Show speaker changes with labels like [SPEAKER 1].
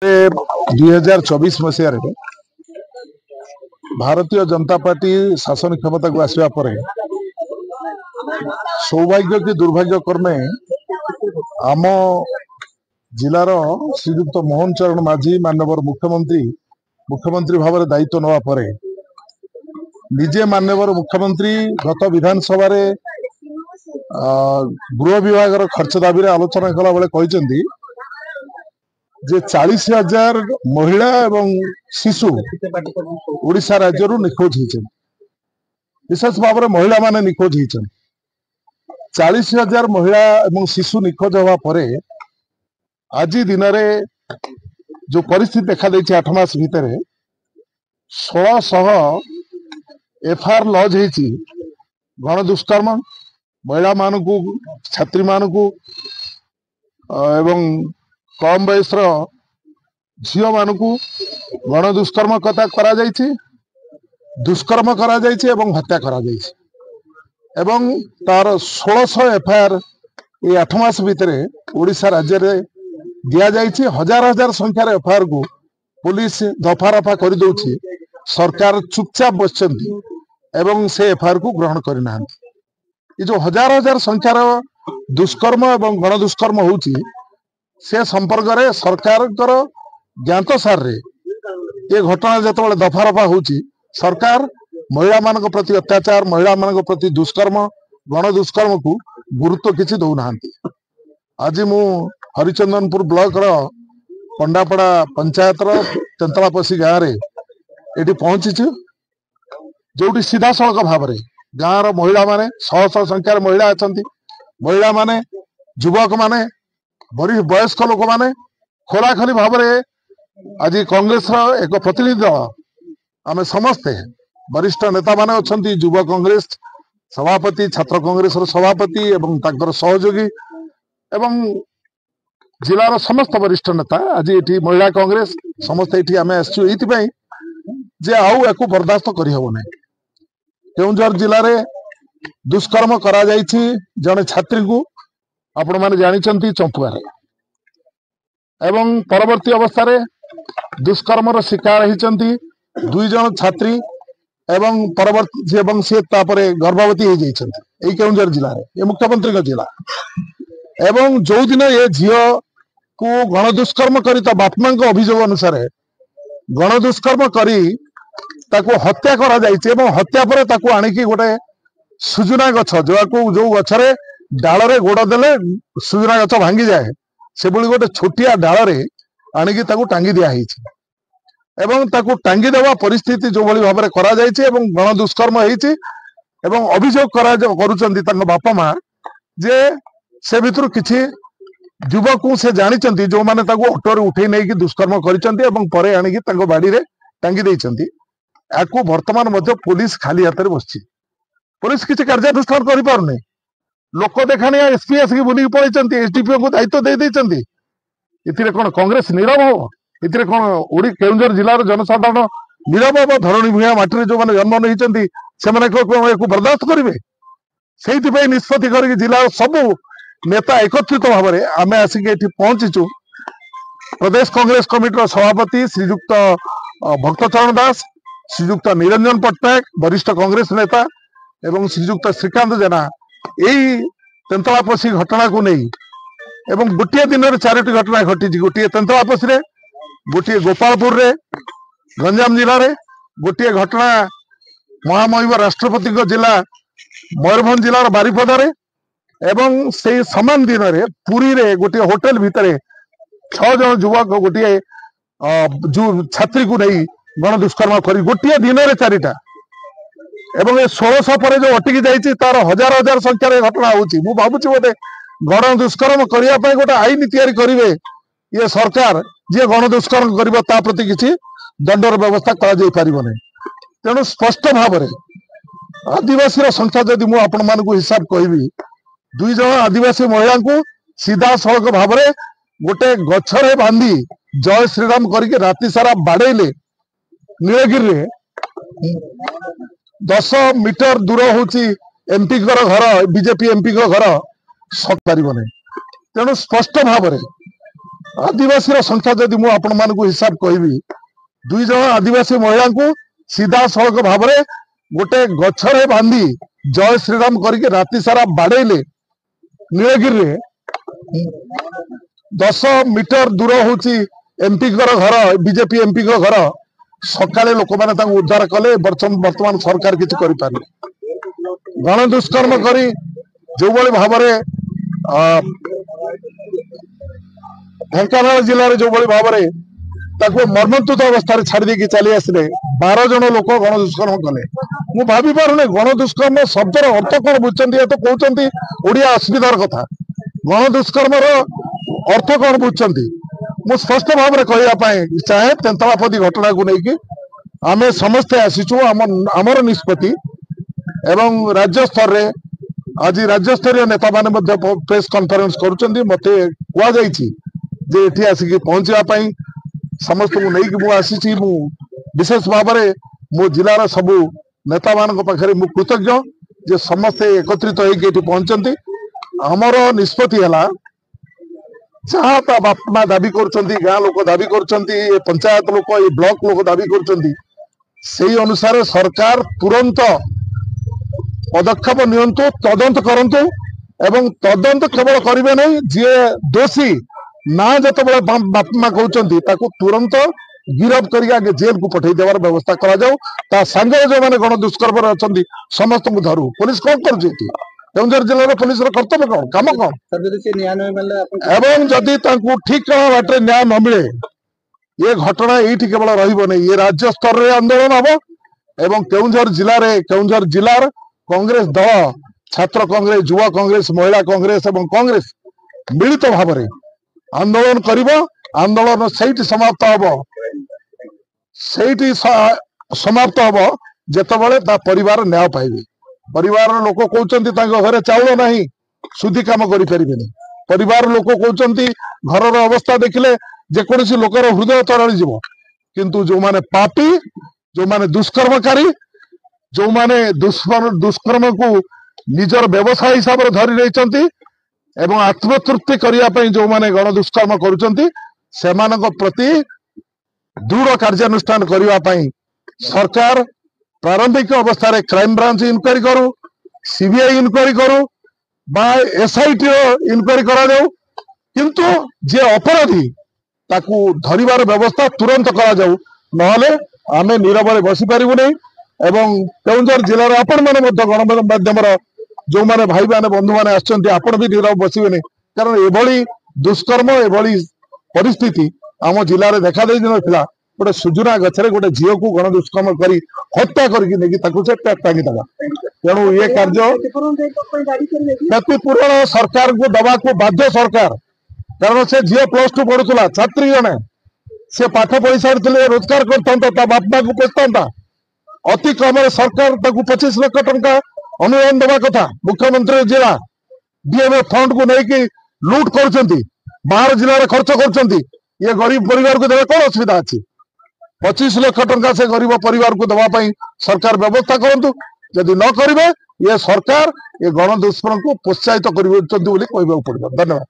[SPEAKER 1] 2024 मसीह Bharatiya Janata party शासन क्षमता को आसवा पर सौभाग्य कि दुर्भाग्य क्रमे आम जिलार श्रीयुक्त मोहन चरण माझी माननीय मुख्यमंत्री भाव में दायित्व नवा पर निजे माननीय मुख्यमंत्री गत विधानसभा गृह विभाग खर्च दाबी आलोचना कला बेले कहते जे 40,000 महिला एवं शिशु ओडिशा राज्य निखोज होती विशेष भाव में महिला माने निखोज होती 40,000 महिला एवं शिशु निखोज होगा पर आज दिन में जो परिस्थिति देखा देती 8 मास भितर 1600 एफआईआर लॉज होती गण दुष्कर्म महिला मानू छात्री मानू एवं कम बयस झील मानू गण दुष्कर्म कथा करा दुष्कर्म करा हत्या करा एवं तार 1600 एफआईआर ये 8 मास भितर ओडिशा राज्य में दि जाइए हजार हजार संख्यार एफआईआर को पुलिस दफा रफा कर दौची सरकार चुपचाप बसचंती एवं से एफआईआर को ग्रहण करना ये जो हजार हजार संख्यार दुष्कर्म एवं गण दुष्कर्म होची से संपर्क में सरकार ज्ञात सार ये घटना जो दफा रफा होची सरकार महिला मान प्रति अत्याचार महिला मान प्रति दुष्कर्म गण दुष्कर्म को गुरुत्व किसी दौना आज मु हरिचंदनपुर ब्लॉक पंडापड़ा पंचायत तेंतलापसी गाँव में ये पहुंची जो सीधा सड़क भाव में गाँव महिला माने 100 संख्यार महिला अच्छा महिला माने युवक माने वयस्क लोक माने खोलाखोली भाव में आज कांग्रेस एक प्रतिनिधि दल आम समस्ते वरिष्ठ नेता माने अच्छा युवा कांग्रेस सभापति छात्र कांग्रेस सभापति एवं ताकर सहयोगी एवं जिलार समस्त वरिष्ठ नेता आज ये महिला कांग्रेस समस्त ये आम आसपाई जे आउ या बर्दाश्त करहबना केउंझर जिले में दुष्कर्म करा जड़े छात्री को आपण मैंने जानते चंपुआर एवं परवर्ती अवस्था दुष्कर्म शिकार होती 2 जन छात्री एवं परवर्ती एवं से गर्भवती हो जाती केउंझर जिले में ये मुख्यमंत्री जिला एवं जो दिन ये झील को गण दुष्कर्म कर बापमा अभियोग अनुसार गण दुष्कर्म करी हत्या करा हत्या पर आणिकी गोटे सुजुना गछ जो गछरे डाल गोड़ देले सुजुना गछ भांगी जाए से गोटे छोटिया डाल आणिकी टांगी दिया एवं टांगी देवा परिस्थिति जो भाव में करा गण दुष्कर्म एवं अभियोग करुचंती बापा माँ जे से भितर किछि युवक को से जानी जो मैंने ऑटो उठे नहीं दुष्कर्म कर आणिकी बाड़ी रे टांगी देइचंती याकू वर्तमान पुलिस खाली हाथ में बस पुलिस किसी कार्यानुष्ठान कर पारे लोक देखाणी एसपी आसिक बुलिक पलैंती एसडीपीओ को दायित्व दे इतने कौन कांग्रेस नीरव हम इतने कौन केउंझर जिलार जनसाधारण नीरव हम धरणी भूया माटी जो मैंने जन्म नहीं से बर्दाश्त करेंगे से निष्पत्ति कर जिलार सबू नेता एकत्रित भाव में आम आसिक ये पहुंचीचु प्रदेश कांग्रेस कमिटी सभापति श्रीयुक्त भक्तचरण दास श्रीयुक्त निरंजन पट्टनायक वरिष्ठ कांग्रेस नेता एवं श्रीयुक्त श्रीकांत जेना यही तेंतलापसी घटना को नहीं एवं गोटे दिन में 4टी घटना घटी गोटे तेंतलापसी रे गोटे गोपालपुर रे गंजाम जिले में गोटे घटना महामहिम राष्ट्रपति जिला मयूरभंज जिलार बारिपदा रे एवं से समान दिन में पुरी रे गोटे होटेल भितर 6 जन युवक गोटे जो छात्री को नहीं गण दुष्कर्म कर गोटे दिन में 4टा एवं 1600 पर जो अटकी जाइए तार हजार हजार संख्यार घटना होची मु भावुची बोधे गण दुष्कर्म करने गोटे आईन तैयारी करेंगे ये सरकार जी गण दुष्कर्म कर प्रति किसी दंडर व्यवस्था कर तेणु स्पष्ट भाव में आदिवासी संख्या जदि मुझे आपण मान हिसाब कहि 2 जन आदिवासी महिला को सीधा सड़क भाव में गोटे गछरे बांधी जय श्रीराम करके राति सारा बाड़ेले नीलगिरी 10 मीटर दूर होची एमपी घर बीजेपी एमपी घर सक पार तेणु स्पष्ट भाव में आदिवासी संख्या जदि मु आपण मानकु हिसाब कहबी 2 जन आदिवासी महिला को सीधा सड़क भाव में गोटे गछरे बांधी जय श्रीराम करके राति सारा बाड़ेले नीलगिरी 10 मीटर दूर होची एमपी घर बीजेपी एमपी घर सकाले लोक मैंने उद्धार कले वर्तमान सरकार किसी कर गण दुष्कर्म करी जो भाव में ढेंकानाल जिले में जो भाव में मर्मन्तुत अवस्था छाड़ी देकी चली आसले 12 जन लोक गण दुष्कर्म कले मु भावी पारे गण दुष्कर्म शब्दर अर्थ कौन बुझे तो कहते ओडिया असुविधार कथा गण दुष्कर्म अर्थ कौन बुझे मु स्पष्ट भाव में कहवाई चाहे तेंतलापदी घटना को लेकिन आमे समस्ते आसीचु आमर निष्पत्ति एवं राज्य स्तर रे आज राज्य स्तरीय नेता माने प्रेस कॉन्फ्रेंस करुचंदी मते कुआ जाईची जे एठी आसिकी पहुंचवा समस्त को नहीं मु आसी विशेष भाव में मो जिलार सबू नेता मान पाखे मु कृतज्ञ जे समस्ते एकत्रित होती पहुंचती आमर निष्पत्ति है जहाँ ता बाप माँ दाबी कर गाँ लोक दाबी कर पंचायत लोक ये ब्लॉक लोक दाबी कर अनुसार सरकार तुरंत पदक्षेप नियंतु तदंत करंतु एवं तदंत केवल करेंगे नहीं जी दोषी ना जो बाप माँ कहते तुरंत गिरफ करके जेल को पठे देवार व्यवस्था करा जाऊ सांगे जो मैंने गण दुष्कर्म अच्छा समस्त को धरू पुलिस कौन कर केउंझर जिले में पुलिस कर्तव्य कौन कम कौन एवं जदि ठीक बाटे न्याय न मिले ये घटना ये केवल रही ये राज्य स्तर में आंदोलन हम एवं केउंझर जिलार कांग्रेस दल छात्र कांग्रेस युवा कांग्रेस महिला कांग्रेस एवं कांग्रेस मिलित भाव में आंदोलन करिबो आंदोलन सैटी समाप्त हबो सैटी समाप्त हबो जेतबेले ता परिवार न्याय पाइबे परिवार लोक कहउचंती तांको घरे चाउल नाही सुधी काम करि परिबेनी परिवार लोक कहउचंती घरर अवस्था देखिले जे कोनसी लोकर हृदय तरळी जीवो किंतु जो माने पापी जो माने दुष्कर्मकारी जो माने दुष्कर्म को निजर व्यवसाय हिसाब रे धरि रहिचंती एवं आत्मतृप्ति करने जो माने गण दुष्कर्म कर प्रति दृढ़ कार्यानुष्ठान करने सरकार प्रारंभिक अवस्था रे क्राइम ब्रांच इनक्वारी करू सीबीआई इनक्वारी करू बा एसआईटी इनक्वारी करा जाऊ किंतु जे अपराधी ताकू धरिबार व्यवस्था तुरंत करा जाऊ नहले आमे नीरव बसी पारिबु नहीं एवं केउंझर जिलार आपण माने गणमाध्यम जो माने भाई माने बंधु माने आछंती आपण भी नीरव बसिबे नहीं कारण एभली दुष्कर्म एभली परिस्थिति आम जिले में देखा दे नथिला गोटे सुजुना गछरे गोटे झील को गण दुष्कर्म करी हत्या करके नेकी ताकू से टांगी दबा तेणु ये कार्य क्षतिपूरण सरकार को दबा को बाध्य सरकार कारण से झील +2 पढ़ुला छात्री जने से पाठ पढ़ी सारी रोजगार करता बाप माँ को पोषता अति कम सरकार 25 लाख टंका अनुदान देवा कथा मुख्यमंत्री जिला डीएमएफ फंड को लेकिन लूट कर बाहर जिले में खर्च कर ये गरीब परिवार को देवे कौन असुविधा अच्छी 25 लाख टंका से गरीब परिवार को देवाई सरकार व्यवस्था करूँ जदि न करेंगे ये सरकार ये गण दुष्कर्म को प्रोत्साहित कर पड़ो। धन्यवाद।